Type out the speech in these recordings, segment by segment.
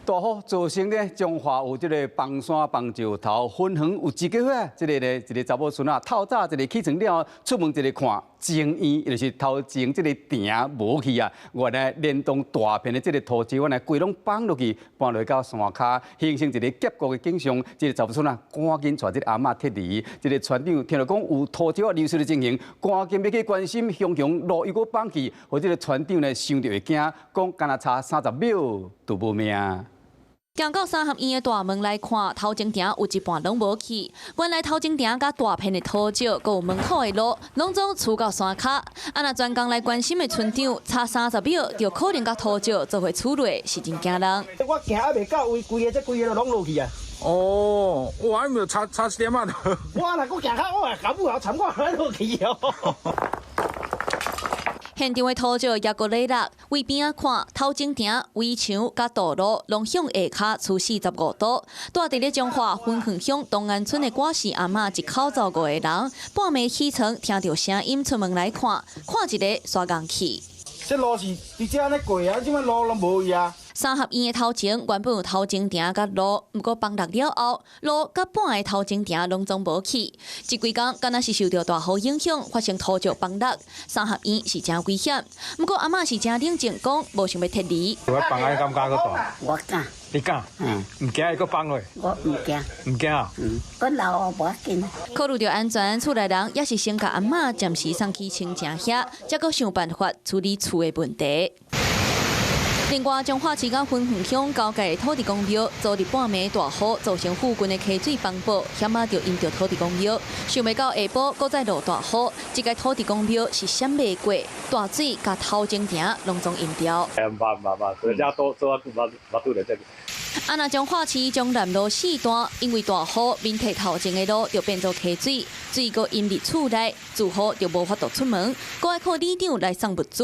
大雨造成咧中华有这个房山、房石头、分园有几个月，这个咧一个查某孙啊，透早一个起床了，出门一个看前院，就是头前这个埕无去啊，原来连同大片的这个土石，原来规拢放落去，搬落到山骹，形成一个结构的景象。这个查某孙啊，赶紧带这个阿嬷撤离。这个船长听到讲有土石流失的情形，赶紧要去关心，熊熊路又搁放弃，或者个船长呢想到会惊，讲干那差30秒就无命。行到三合院的大门来看，头前埕有一半拢无去。原来头前埕甲大片的土石，佮有门口的路，拢总出到山骹。若专工来关心的村长，差30秒就可能甲土石做伙处理，是真惊人。我行还未到位，规个拢落去啊！哦，我还没有差1点啊！我若搁行较，我搞不好惨我还落去哦。现场的土石也搁累落，位边仔看，头前埕围墙甲道路拢向下骹处45度。住伫咧彰化分园乡东安村的寡氏阿嬷一口照顾的人，半暝起床听到声音出门来看，看一个煞硬气。这路是直接安尼过啊，即摆路拢无去啊。三合院的头前原本有头前埕甲路，不过放落了后，路甲半个头前埕拢总无去。这几工敢若是受到大雨影响，发生土石崩落，三合院是真危险。不过阿嬷是真冷静讲，无想要撤离。我放安敢敢个大？我敢。你敢？唔惊伊个崩落？我唔惊。唔惊啊？我老无要紧。考虑到安全，厝内人也是先甲阿嬷暂时送去清城遐，才阁想办法处理厝的问题。另外，彰化市甲分园乡交界的土地公庙，昨日半暝大雨造成附近的溪水崩破，险啊就淹到土地公庙。想袂到下晡搁再落大雨，这个土地公庙是闪袂过，大水甲头前埕拢总淹掉。人家都做马路的这个。若彰化市将南路4段因为大雨，面体头前的路就变作溪水，水搁淹入厝内，住户就无法度出门，搁要靠里长来送物资。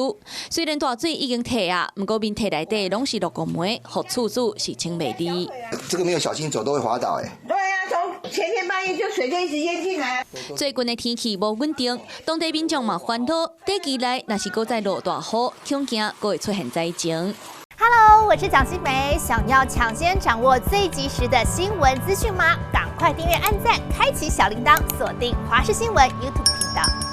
虽然大水已经退啊，不过面体内底拢是落泥煤，互厝主是清袂离。这个没有小心走都会滑倒哎。对啊，从前天半夜就水就一直淹进来。最近的天气无稳定，当地民众嘛烦恼，短期内若是搁再落大雨，恐惊搁会出现灾情。Hello， 我是蒋欣梅。想要抢先掌握最及时的新闻资讯吗？赶快订阅、按赞、开启小铃铛，锁定华视新闻 YouTube 频道。